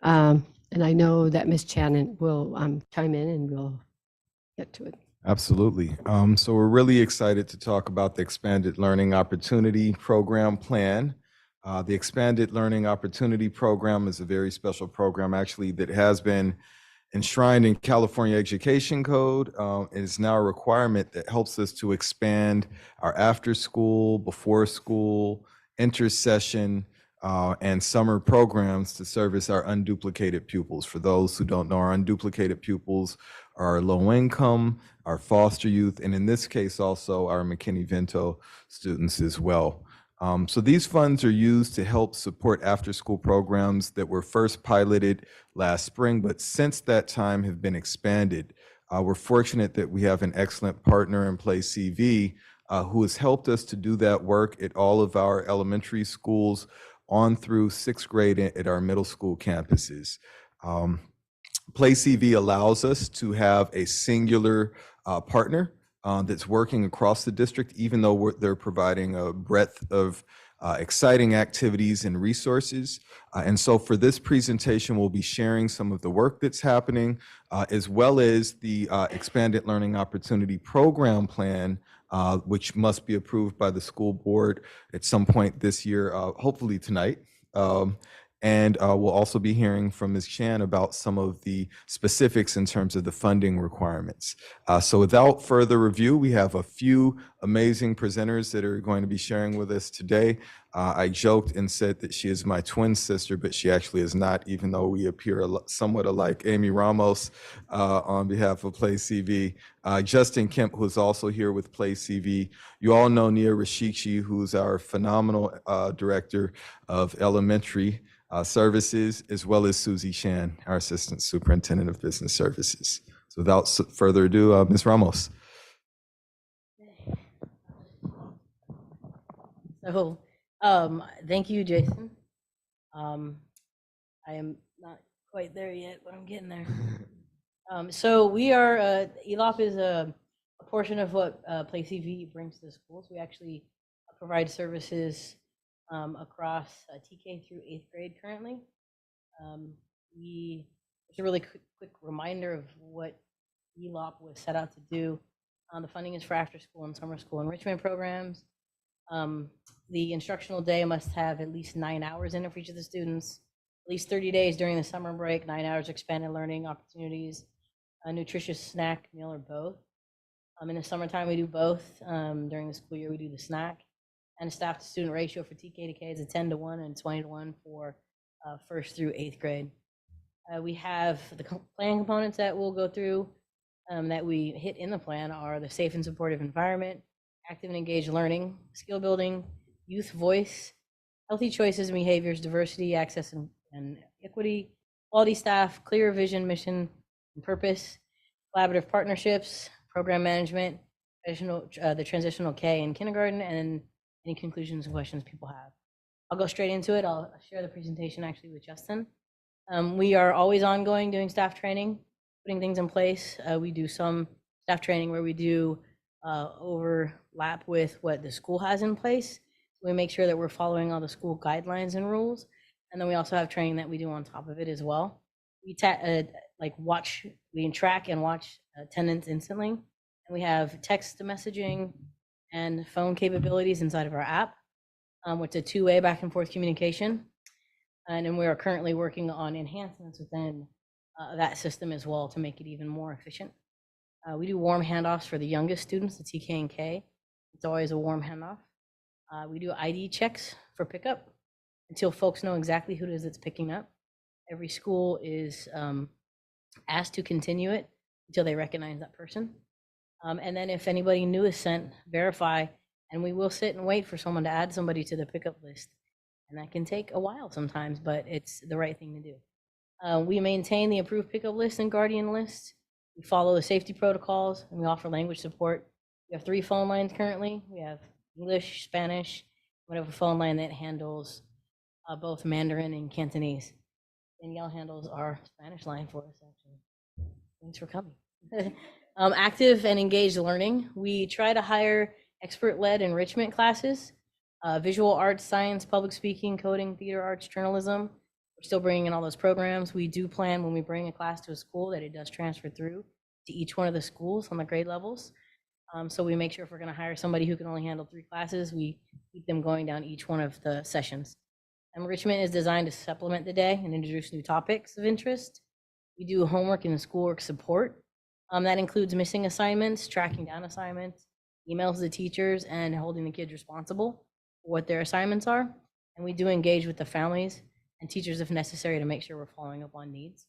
And I know that Ms. Shannon will chime in and we'll get to it. Absolutely. So we're really excited to talk about the Expanded Learning Opportunity Program plan. The Expanded Learning Opportunity Program is a very special program, actually, that has been enshrined in California Education Code. It is now a requirement that helps us to expand our after school, before school, intersession, and summer programs to service our unduplicated pupils. For those who don't know, our unduplicated pupils are low income, our foster youth, and in this case also our McKinney-Vento students as well. So these funds are used to help support after-school programs that were first piloted last spring, but since that time have been expanded. We're fortunate that we have an excellent partner in PlayCV who has helped us to do that work at all of our elementary schools on through 6th grade at our middle school campuses. PlayCV allows us to have a singular partner that's working across the district, even though they're providing a breadth of exciting activities and resources. And so for this presentation, we'll be sharing some of the work that's happening, as well as the Expanded Learning Opportunity Program plan, which must be approved by the school board at some point this year, hopefully tonight. And we'll also be hearing from Ms. Chan about some of the specifics in terms of the funding requirements. So without further review, we have a few amazing presenters that are going to be sharing with us today. I joked and said that she is my twin sister, but she actually is not, even though we appear somewhat alike. Amy Ramos on behalf of PlayCV. Justin Kemp, who's also here with PlayCV. You all know Nia Rashichi, who's our phenomenal director of elementary services, as well as Susie Shan, our Assistant Superintendent of Business Services. So without further ado, Ms. Ramos. So, thank you, Jason. I am not quite there yet, but I'm getting there. So we are, ELO-P is a portion of what PlayCV brings to the schools. We actually provide services across TK through 8th grade currently. It's a really quick reminder of what ELO-P was set out to do. The funding is for after school and summer school enrichment programs. The instructional day must have at least 9 hours in it for each of the students, at least 30 days during the summer break, 9 hours expanded learning opportunities, a nutritious snack, meal, or both. In the summertime, we do both. During the school year, we do the snack. And staff to student ratio for TK to K is a 10-to-1 and 20-to-1 for 1st through 8th grade. We have the plan components that we'll go through that we hit in the plan are the safe and supportive environment, active and engaged learning, skill building, youth voice, healthy choices and behaviors, diversity, access and equity, quality staff, clear vision, mission, and purpose, collaborative partnerships, program management, the transitional K in kindergarten, and any conclusions and questions people have. I'll go straight into it. I'll share the presentation actually with Justin. We are always ongoing doing staff training, putting things in place. We do some staff training where we do overlap with what the school has in place. We make sure that we're following all the school guidelines and rules. And then we also have training that we do on top of it as well. We track and watch attendance instantly. And we have text messaging and phone capabilities inside of our app, with a two-way back and forth communication. And then we are currently working on enhancements within that system as well to make it even more efficient. We do warm handoffs for the youngest students, the TK and K. It's always a warm handoff. We do ID checks for pickup until folks know exactly who it is that's picking up. Every school is asked to continue it until they recognize that person. And then if anybody new is sent, verify, and we will sit and wait for someone to add somebody to the pickup list. And that can take a while sometimes, but it's the right thing to do. We maintain the approved pickup list and guardian list. We follow the safety protocols, and we offer language support. We have 3 phone lines currently. We have English, Spanish. We have a phone line that handles both Mandarin and Cantonese. Danielle handles our Spanish line for us, actually. Thanks for coming. Active and engaged learning. We try to hire expert-led enrichment classes, visual arts, science, public speaking, coding, theater arts, journalism. We're still bringing in all those programs. We do plan when we bring a class to a school that it does transfer through to each one of the schools on the grade levels. So we make sure if we're going to hire somebody who can only handle 3 classes, we keep them going down each one of the sessions. Enrichment is designed to supplement the day and introduce new topics of interest. We do homework and schoolwork support. That includes missing assignments, tracking down assignments, emails to teachers, and holding the kids responsible for what their assignments are. And we do engage with the families and teachers if necessary to make sure we're following up on needs.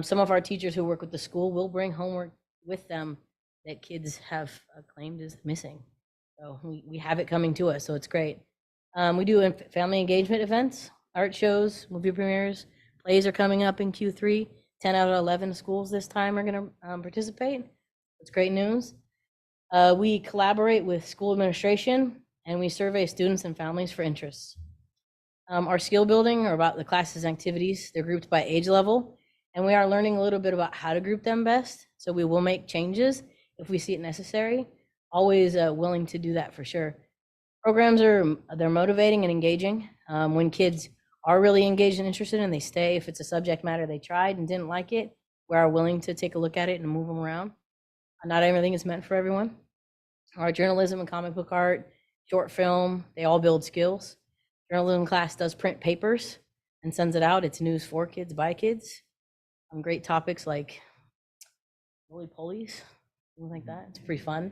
Some of our teachers who work with the school will bring homework with them that kids have claimed is missing. So we have it coming to us, so it's great. We do family engagement events, art shows, movie premieres, plays are coming up in Q3. 10 out of 11 schools this time are going to participate. It's great news. We collaborate with school administration, and we survey students and families for interests. Our skill building are about the classes and activities. They're grouped by age level, and we are learning a little bit about how to group them best. So we will make changes if we see it necessary. Always willing to do that for sure. Programs they're motivating and engaging. When kids are really engaged and interested and they stay, if it's a subject matter they tried and didn't like it, we are willing to take a look at it and move them around. Not everything is meant for everyone. Our journalism and comic book art, short film, they all build skills. Journalism class does print papers and sends it out. It's news for kids, by kids. Great topics like roly-polies, things like that. It's pretty fun.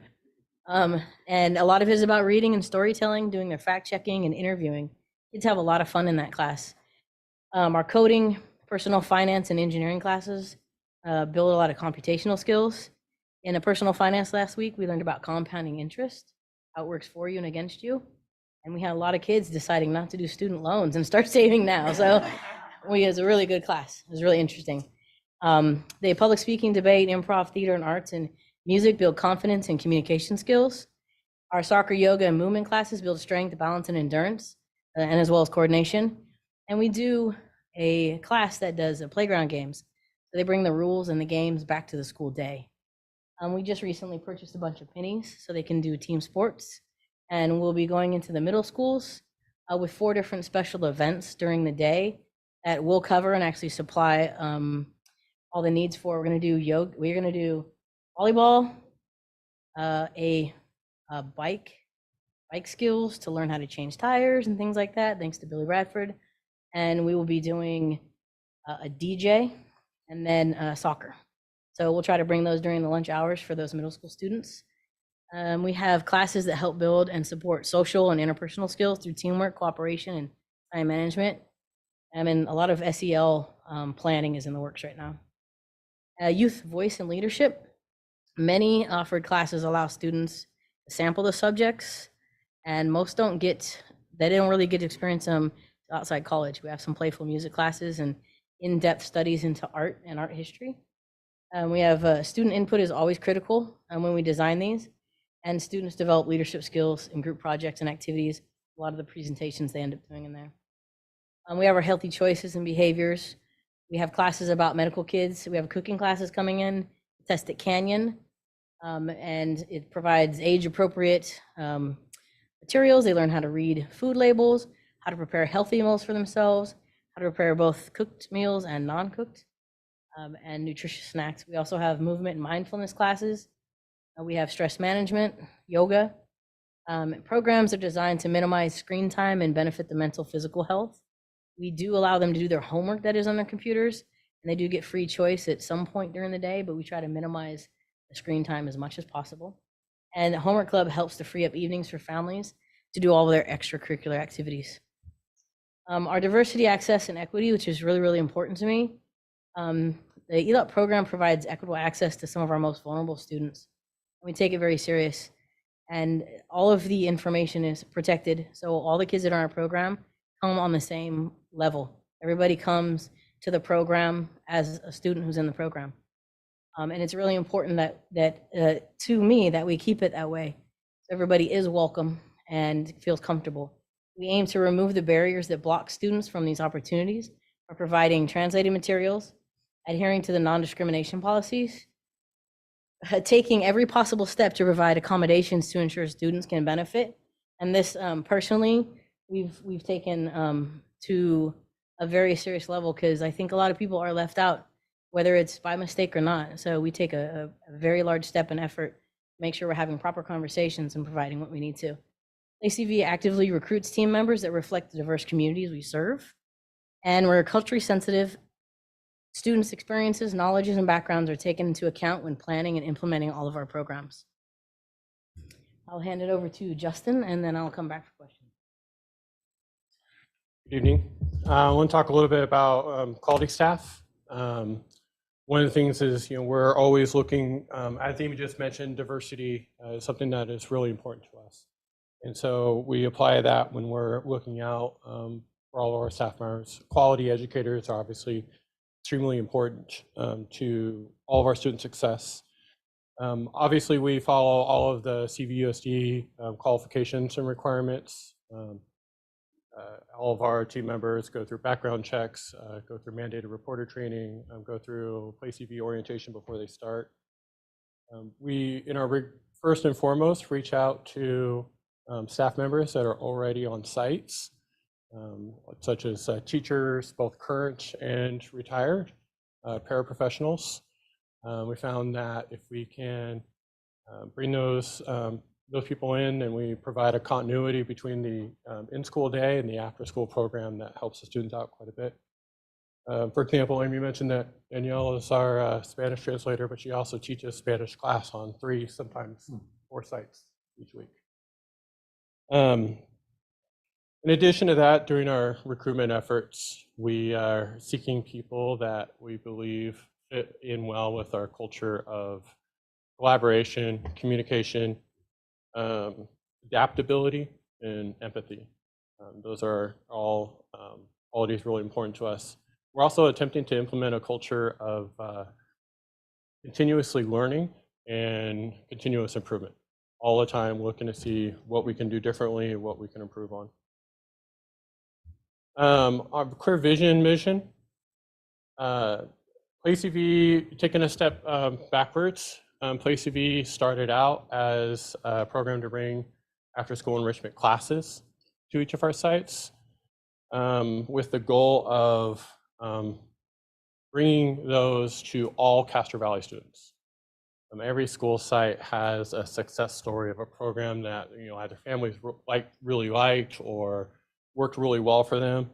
And a lot of it is about reading and storytelling, doing their fact-checking and interviewing. Kids have a lot of fun in that class. Our coding, personal finance, and engineering classes build a lot of computational skills. In a personal finance last week, we learned about compounding interest, how it works for you and against you. And we had a lot of kids deciding not to do student loans and start saving now. So it was a really good class. It was really interesting. The public speaking, debate, improv, theater, and arts and music build confidence and communication skills. Our soccer, yoga, and movement classes build strength, balance, and endurance, and as well as coordination. And we do a class that does playground games. So they bring the rules and the games back to the school day. We just recently purchased a bunch of pennies so they can do team sports. And we'll be going into the middle schools with 4 different special events during the day that we'll cover and actually supply all the needs for. We're going to do yoga. We're going to do volleyball, a bike skills to learn how to change tires and things like that, thanks to Billy Bradford. And we will be doing a DJ and then soccer. So we'll try to bring those during the lunch hours for those middle school students. We have classes that help build and support social and interpersonal skills through teamwork, cooperation, and time management. And a lot of SEL planning is in the works right now. Youth voice and leadership. Many offered classes allow students to sample the subjects, and most don't really get to experience them outside college. We have some playful music classes and in-depth studies into art and art history. We have student input is always critical when we design these, and students develop leadership skills in group projects and activities. A lot of the presentations they end up doing in there. We have our healthy choices and behaviors. We have classes about medical kids. We have cooking classes coming in, test at Canyon, and it provides age-appropriate materials. They learn how to read food labels, how to prepare healthy meals for themselves, how to prepare both cooked meals and non-cooked, and nutritious snacks. We also have movement and mindfulness classes. We have stress management, yoga. Programs are designed to minimize screen time and benefit the mental, physical health. We do allow them to do their homework that is on their computers, and they do get free choice at some point during the day, but we try to minimize the screen time as much as possible. And the Homework Club helps to free up evenings for families to do all of their extracurricular activities. Our diversity, access, and equity, which is really, really important to me. The ELO-P program provides equitable access to some of our most vulnerable students. We take it very serious, and all of the information is protected. So all the kids that are in our program come on the same level. Everybody comes to the program as a student who's in the program. And it's really important that to me, that we keep it that way. So everybody is welcome and feels comfortable. We aim to remove the barriers that block students from these opportunities by providing translated materials, adhering to the non-discrimination policies, taking every possible step to provide accommodations to ensure students can benefit. And this personally, we've taken to a very serious level, because I think a lot of people are left out, whether it's by mistake or not. So we take a very large step and effort to make sure we're having proper conversations and providing what we need to. PlayCV actively recruits team members that reflect the diverse communities we serve, and we're culturally sensitive. Students' experiences, knowledges, and backgrounds are taken into account when planning and implementing all of our programs. I'll hand it over to Justin, and then I'll come back for questions. Good evening. I want to talk a little bit about quality staff. One of the things is, we're always looking, as Amy just mentioned, diversity is something that is really important to us. And so we apply that when we're looking out for all of our staff members. Quality educators are obviously extremely important to all of our student success. Obviously, we follow all of the CVUSD qualifications and requirements. All of our team members go through background checks, go through mandated reporter training, go through PlayCV orientation before they start. We, first and foremost, reach out to staff members that are already on sites, such as teachers, both current and retired, paraprofessionals. We found that if we can bring those people in, and we provide a continuity between the in-school day and the after-school program, that helps the students out quite a bit. For example, Amy mentioned that Danielle is our Spanish translator, but she also teaches Spanish class on 3, sometimes 4 sites each week. In addition to that, during our recruitment efforts, we are seeking people that we believe fit in well with our culture of collaboration, communication, adaptability, and empathy. Those are all qualities really important to us. We're also attempting to implement a culture of continuously learning and continuous improvement. All the time looking to see what we can do differently, what we can improve on. Our clear vision mission. PlayCV, taking a step backwards, PlayCV started out as a program to bring after-school enrichment classes to each of our sites, with the goal of bringing those to all Castro Valley students. Every school site has a success story of a program that either families really liked or worked really well for them.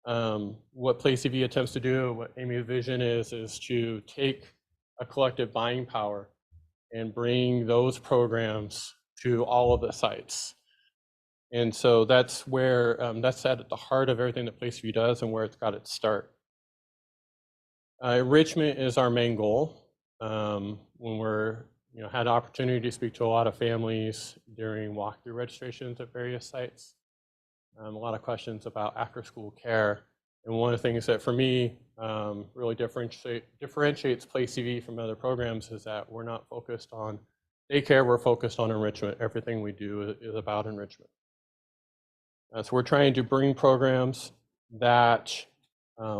What PlayCV attempts to do, what Amy's vision is to take a collective buying power and bring those programs to all of the sites. And so that's where, that's at the heart of everything that PlayCV does and where it's got its start. Enrichment is our main goal. When we're, had an opportunity to speak to a lot of families during walkthrough registrations at various sites. A lot of questions about after-school care. And one of the things that for me really differentiates PlayCV from other programs is that we're not focused on daycare, we're focused on enrichment. Everything we do is about enrichment. So we're trying to bring programs that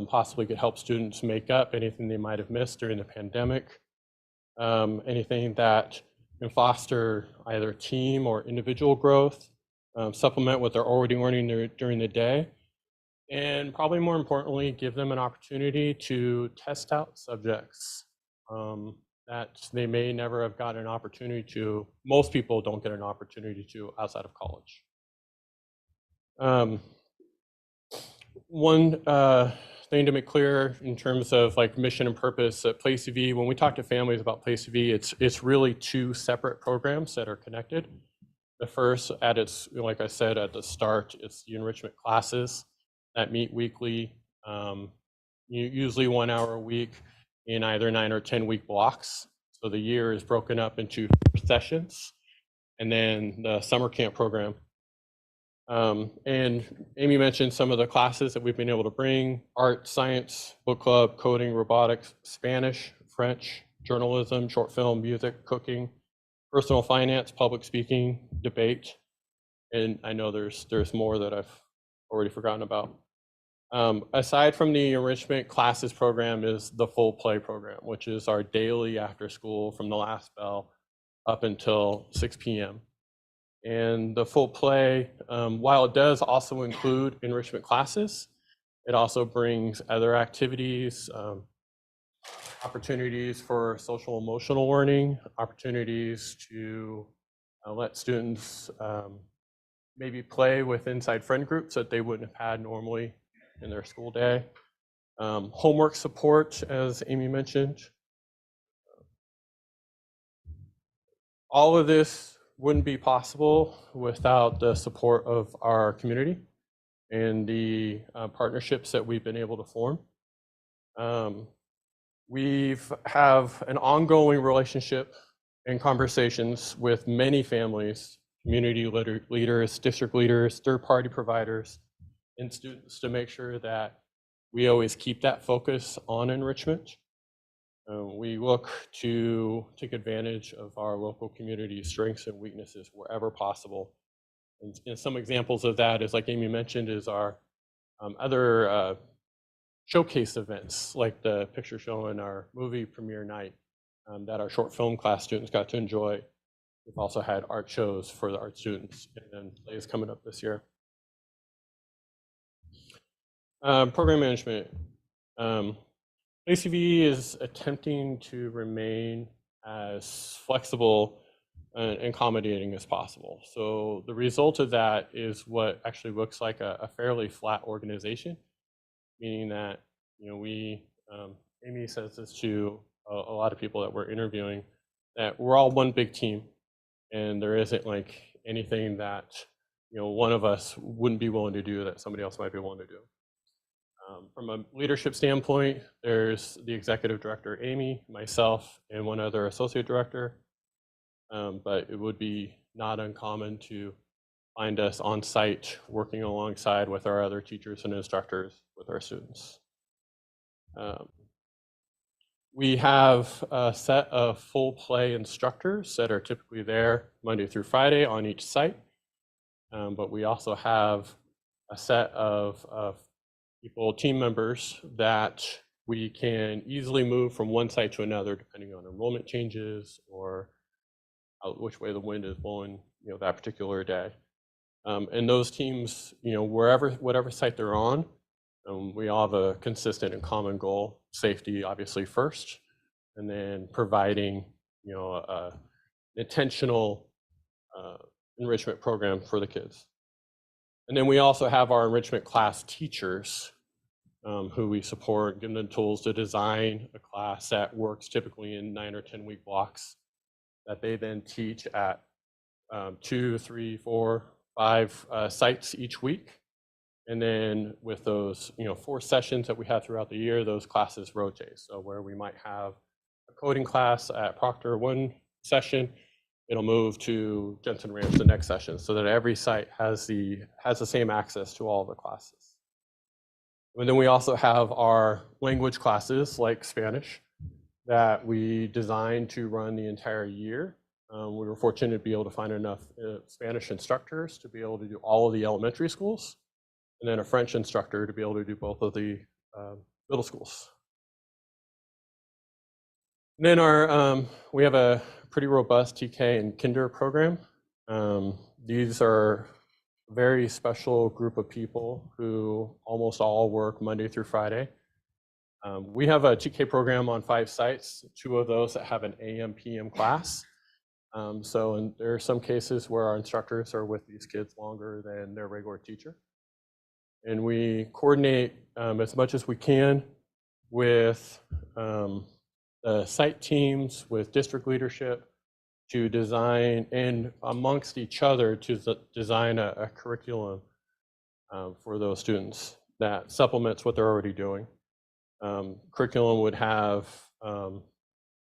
possibly could help students make up anything they might have missed during the pandemic, anything that can foster either team or individual growth, supplement what they're already learning during the day, and probably more importantly, give them an opportunity to test out subjects that they may never have gotten an opportunity to. Most people don't get an opportunity to outside of college. One thing to make clear in terms of mission and purpose at PlayCV, when we talk to families about PlayCV, it's really 2 separate programs that are connected. The first, like I said at the start, it's the enrichment classes that meet weekly, usually 1 hour a week in either 9 or 10 week blocks. So the year is broken up into 4 sessions, and then the summer camp program. And Amy mentioned some of the classes that we've been able to bring: art, science, book club, coding, robotics, Spanish, French, journalism, short film, music, cooking, personal finance, public speaking, debate, and I know there's more that I've already forgotten about. Aside from the enrichment classes program is the full play program, which is our daily after school from the last bell up until 6 p.m. And the full play, while it does also include enrichment classes, It also brings other activities, opportunities for social emotional learning, opportunities to let students maybe play with inside friend groups that they wouldn't have had normally in their school day. Homework support, as Amy mentioned. All of this wouldn't be possible without the support of our community and the partnerships that we've been able to form. We have an ongoing relationship and conversations with many families, community leaders, district leaders, third-party providers, and students to make sure that we always keep that focus on enrichment. We look to take advantage of our local community strengths and weaknesses wherever possible. And some examples of that is, like Amy mentioned, is our other showcase events, like the picture showing our movie premiere night that our short film class students got to enjoy. We've also had art shows for the art students, and then plays coming up this year. Program management. PlayCV is attempting to remain as flexible and accommodating as possible. So the result of that is what actually looks like a fairly flat organization, meaning that, you know, we, Amy says this to a lot of people that we're interviewing, that we're all one big team, and there isn't like anything that, you know, one of us wouldn't be willing to do that somebody else might be willing to do. From a leadership standpoint, there's the executive director, Amy, myself, and one other associate director. But it would be not uncommon to find us on site working alongside with our other teachers and instructors with our students. We have a set of full play instructors that are typically there Monday through Friday on each site. But we also have a set of people, team members, that we can easily move from one site to another depending on enrollment changes or which way the wind is blowing, you know, that particular day. And those teams, you know, whatever site they're on, we all have a consistent and common goal: safety, obviously, first, and then providing, you know, an intentional enrichment program for the kids. And then we also have our enrichment class teachers who we support, give them the tools to design a class that works typically in 9 or 10 week blocks that they then teach at 2, 3, 4, 5 sites each week. And then with those, you know, 4 sessions that we have throughout the year, those classes rotate. So where we might have a coding class at Proctor one session, it'll move to Jensen Ranch the next session, so that every site has the same access to all the classes. And then we also have our language classes, like Spanish, that we designed to run the entire year. We were fortunate to be able to find enough Spanish instructors to be able to do all of the elementary schools, and then a French instructor to be able to do both of the middle schools. And then we have a pretty robust TK and Kinder program. These are a very special group of people who almost all work Monday through Friday. We have a TK program on 5 sites, 2 of those that have an AM/PM class. So there are some cases where our instructors are with these kids longer than their regular teacher. And we coordinate as much as we can with the site teams, with district leadership, to design, and amongst each other, to design a curriculum for those students that supplements what they're already doing. Curriculum would have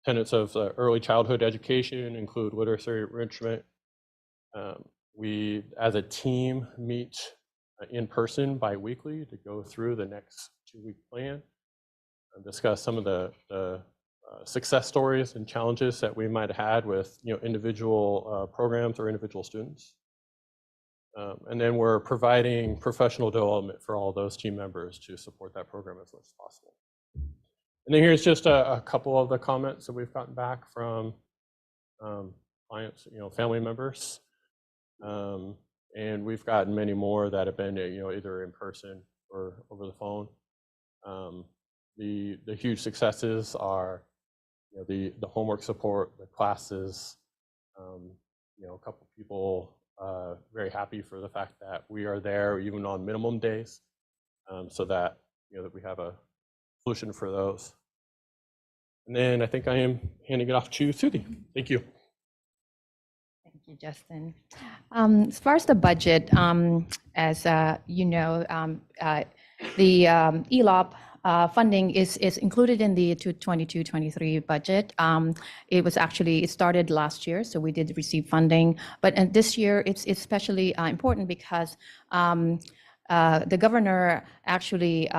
tenets of early childhood education, include literacy enrichment. We, as a team, meet in person bi-weekly to go through the next 2-week plan and discuss some of the success stories and challenges that we might have had with, you know, individual programs or individual students. And then we're providing professional development for all those team members to support that program as much as possible. And then here's just a couple of the comments that we've gotten back from clients, you know, family members. And we've gotten many more that have been, you know, either in person over the phone. The huge successes are, the homework support, the classes. A couple people very happy for the fact that we are there even on minimum days, so that that we have a solution for those. And then I think I am handing it off to Suthi. Thank you. Thank you, Justin. As far as the budget, as you know, the ELO-P funding is included in the 22-23 budget. It started last year, so we did receive funding. But this year, it's especially important because the governor actually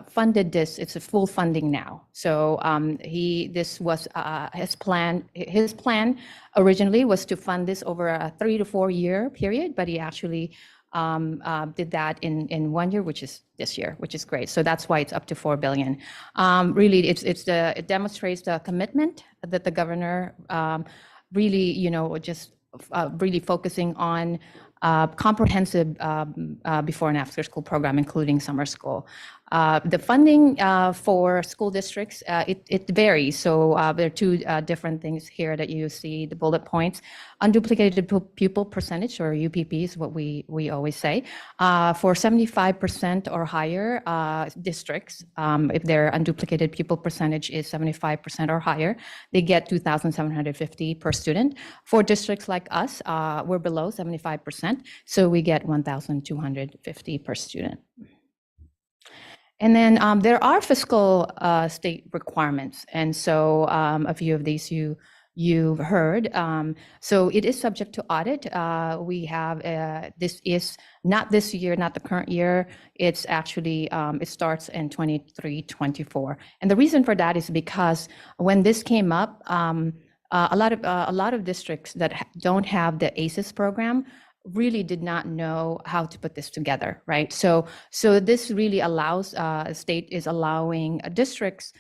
funded this. It's a full funding now. So this was his plan. His plan originally was to fund this over a 3 to 4 year period, but he actually did that in 1 year, which is this year, which is great. So that's why it's up to $4 billion. Really, it demonstrates the commitment that the governor really, really focusing on comprehensive before and after school program, including summer school. The funding for school districts, it varies. So there are two different things here that you see, the bullet points. Unduplicated pupil percentage, or UPP is what we always say. For 75% or higher districts, if their unduplicated pupil percentage is 75% or higher, they get $2,750 per student. For districts like us, we're below 75%, so we get $1,250 per student. And then there are fiscal state requirements, and so a few of these you've heard. So it is subject to audit. We have this is not this year, not the current year. It's actually it starts in 23-24, and the reason for that is because when this came up, a lot of districts that don't have the ACES program really did not know how to put this together, right? So this really allows, state is allowing districts,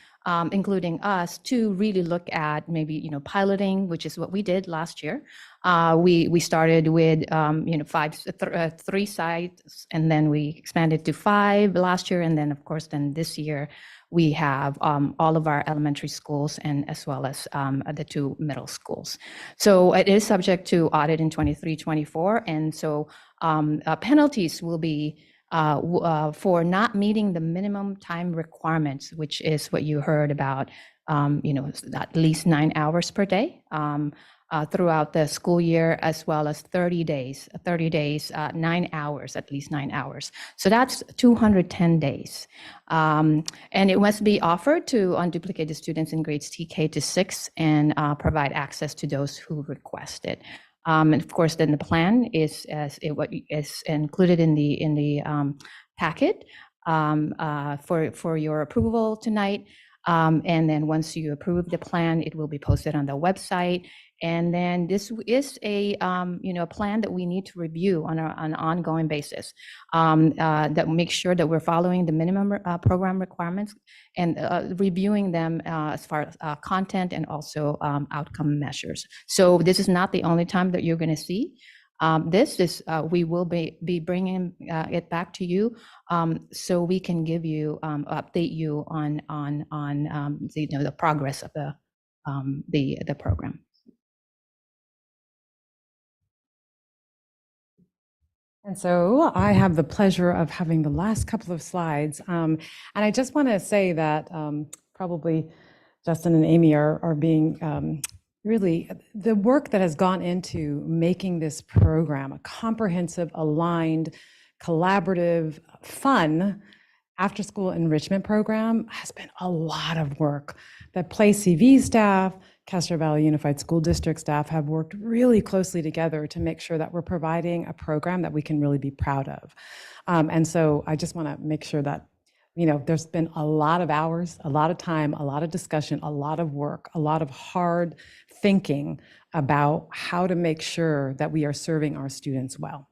including us, to really look at maybe, piloting, which is what we did last year. We started with, 3 sites, and then we expanded to 5 last year. And then of course, then this year, we have all of our elementary schools and as well as the 2 middle schools. So it is subject to audit in 23-24. And so penalties will be for not meeting the minimum time requirements, which is what you heard about, at least 9 hours per day throughout the school year, as well as 30 days, 9 hours, at least 9 hours. So that's 210 days. And it must be offered to unduplicated students in grades TK to 6 and provide access to those who request it. And of course, then the plan is what is included in the packet for your approval tonight. And then once you approve the plan, it will be posted on the website. And then this is a plan that we need to review on an ongoing basis, that makes sure that we're following the minimum program requirements and reviewing them as far as content and also outcome measures. So this is not the only time that you're going to see we will be bringing it back to you, so we can give you update you on the progress of the program. And so I have the pleasure of having the last couple of slides. And I just want to say that probably Justin and Amy are being really, the work that has gone into making this program a comprehensive, aligned, collaborative, fun after-school enrichment program has been a lot of work. The PlayCV staff, Castro Valley Unified School District staff have worked really closely together to make sure that we're providing a program that we can really be proud of. And so I just want to make sure that, there's been a lot of hours, a lot of time, a lot of discussion, a lot of work, a lot of hard thinking about how to make sure that we are serving our students well.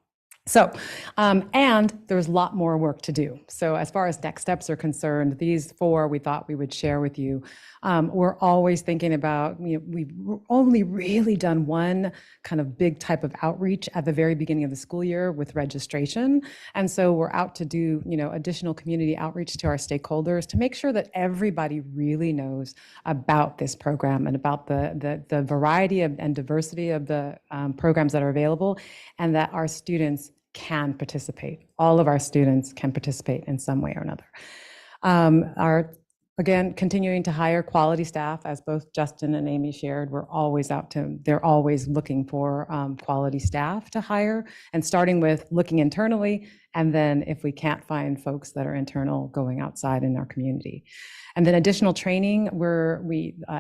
So, and there's a lot more work to do. So as far as next steps are concerned, these 4 we thought we would share with you. We're always thinking about, we've only really done one kind of big type of outreach at the very beginning of the school year with registration. And so we're out to do, additional community outreach to our stakeholders to make sure that everybody really knows about this program and about the variety and diversity of the programs that are available, and that our students can participate. All of our students can participate in some way or another. Again, continuing to hire quality staff, as both Justin and Amy shared, they're always looking for quality staff to hire, and starting with looking internally, and then if we can't find folks that are internal, going outside in our community. And then additional training,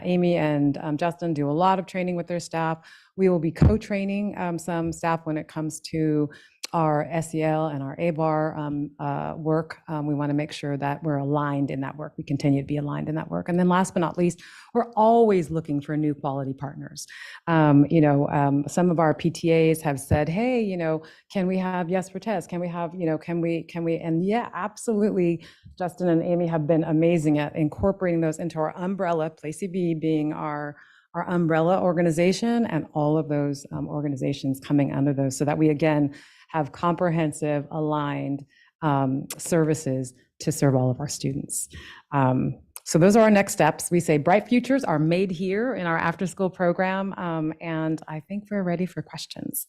Amy and Justin do a lot of training with their staff. We will be co-training some staff when it comes to our SEL and our ABAR work. We want to make sure that we're aligned in that work. We continue to be aligned in that work. And then last but not least, we're always looking for new quality partners. Some of our PTAs have said, hey, can we have Yes for Test? Can we have, can we, and yeah, absolutely. Justin and Amy have been amazing at incorporating those into our umbrella, PlayCV being our umbrella organization, and all of those organizations coming under those, so that we, again, have comprehensive, aligned services to serve all of our students. So those are our next steps. We say bright futures are made here in our after-school program, and I think we're ready for questions.